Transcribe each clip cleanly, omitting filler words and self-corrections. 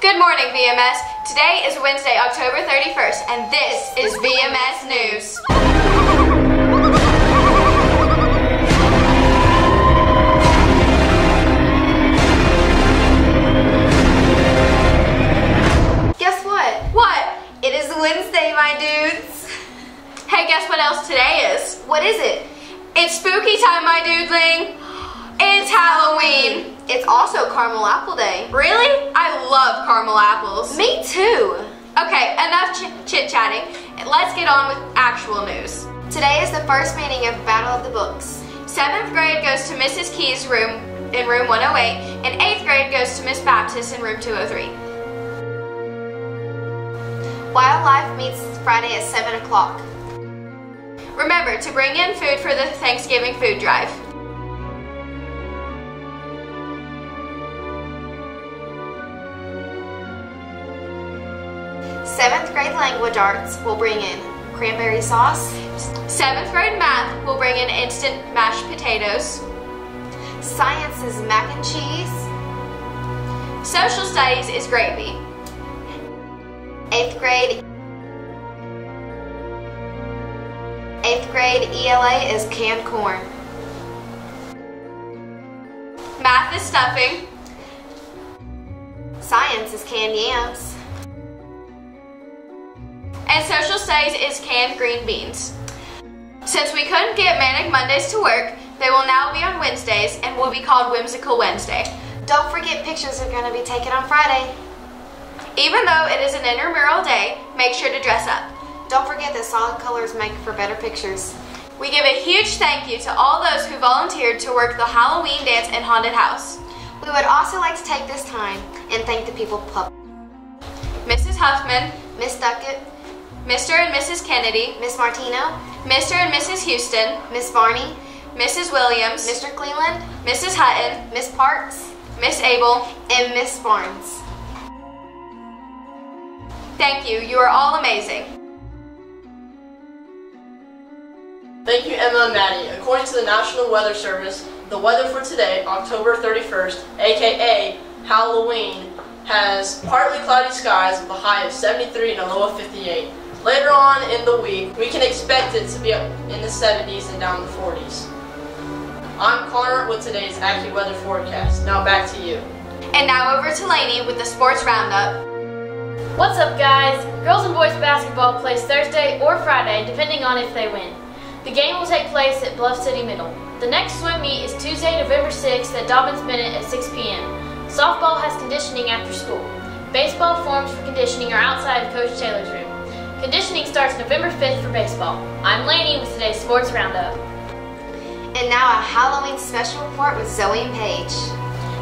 Good morning, VMS. Today is Wednesday, October 31st, and this is VMS News. Guess what? What? It is Wednesday, my dudes. Hey, guess what else today is? What is it? It's spooky time, my dudeling. It's Halloween. It's also Caramel Apple Day. Really? I love caramel apples. Me too. Okay, enough chit-chatting. Let's get on with actual news. Today is the first meeting of Battle of the Books. 7th grade goes to Mrs. Key's room in room 108, and 8th grade goes to Miss Baptist in room 203. Wildlife meets Friday at 7 o'clock. Remember to bring in food for the Thanksgiving food drive. Seventh grade language arts will bring in cranberry sauce. 7th grade math will bring in instant mashed potatoes. Science is mac and cheese. Social studies is gravy. 8th grade ELA is canned corn. Math is stuffing. Science is canned yams. And social studies is canned green beans. Since we couldn't get Manic Mondays to work, they will now be on Wednesdays and will be called Whimsical Wednesday. Don't forget pictures are going to be taken on Friday. Even though it is an intramural day, make sure to dress up. Don't forget that solid colors make for better pictures. We give a huge thank you to all those who volunteered to work the Halloween dance in Haunted House. We would also like to take this time and thank the people Mrs. Huffman, Miss Duckett, Mr. and Mrs. Kennedy, Miss Martino, Mr. and Mrs. Houston, Miss Barney, Mrs. Williams, Mr. Cleveland, Mrs. Hutton, Miss Parks, Miss Abel, and Miss Barnes. Thank you. You are all amazing. Thank you, Emma and Maddie. According to the National Weather Service, the weather for today, October 31st, aka Halloween, has partly cloudy skies with a high of 73 and a low of 58. Later on in the week, we can expect it to be up in the 70s and down the 40s. I'm Connor with today's AccuWeather forecast. Now back to you. And now over to Lainey with the Sports Roundup. What's up, guys? Girls and boys basketball plays Thursday or Friday, depending on if they win. The game will take place at Bluff City Middle. The next swim meet is Tuesday, November 6th at Dobbins Bennett at 6 p.m. Softball has conditioning after school. Baseball forms for conditioning are outside of Coach Taylor's room. Conditioning starts November 5th for baseball. I'm Lainey with today's Sports Roundup. And now a Halloween special report with Zoe and Paige.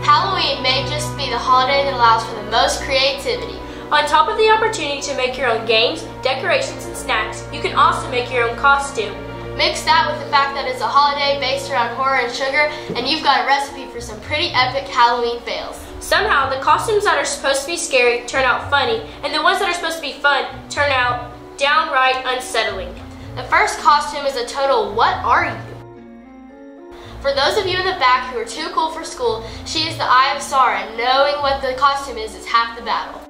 Halloween may just be the holiday that allows for the most creativity. On top of the opportunity to make your own games, decorations, and snacks, you can also make your own costume. Mix that with the fact that it's a holiday based around horror and sugar, and you've got a recipe for some pretty epic Halloween fails. Somehow, the costumes that are supposed to be scary turn out funny, and the ones that are supposed to be fun turn out downright unsettling. The first costume is a total "What are you?" For those of you in the back who are too cool for school, she is the Eye of Sauron. Knowing what the costume is half the battle.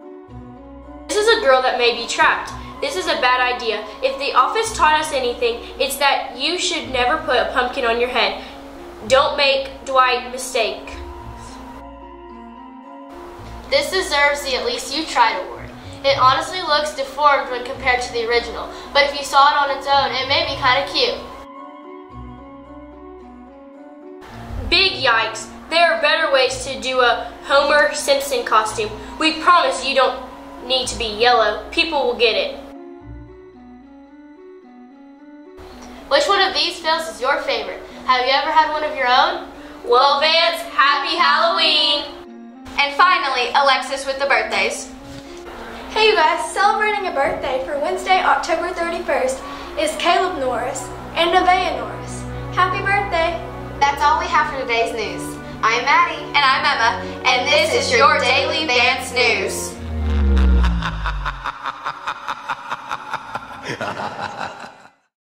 This is a girl that may be trapped. This is a bad idea. If the office taught us anything, it's that you should never put a pumpkin on your head. Don't make Dwight mistake. This deserves the "At least you tried" award. It honestly looks deformed when compared to the original, but if you saw it on its own, it may be kind of cute. Big yikes. There are better ways to do a Homer Simpson costume. We promise you don't need to be yellow. People will get it. Which one of these fails is your favorite? Have you ever had one of your own? Well, Vance, happy Halloween! And finally, Alexis with the birthdays. Hey you guys, celebrating a birthday for Wednesday, October 31st is Caleb Norris and Nevaeh Norris. Happy birthday! That's all we have for today's news. I'm Maddie. And I'm Emma. And this is your Daily Vance News.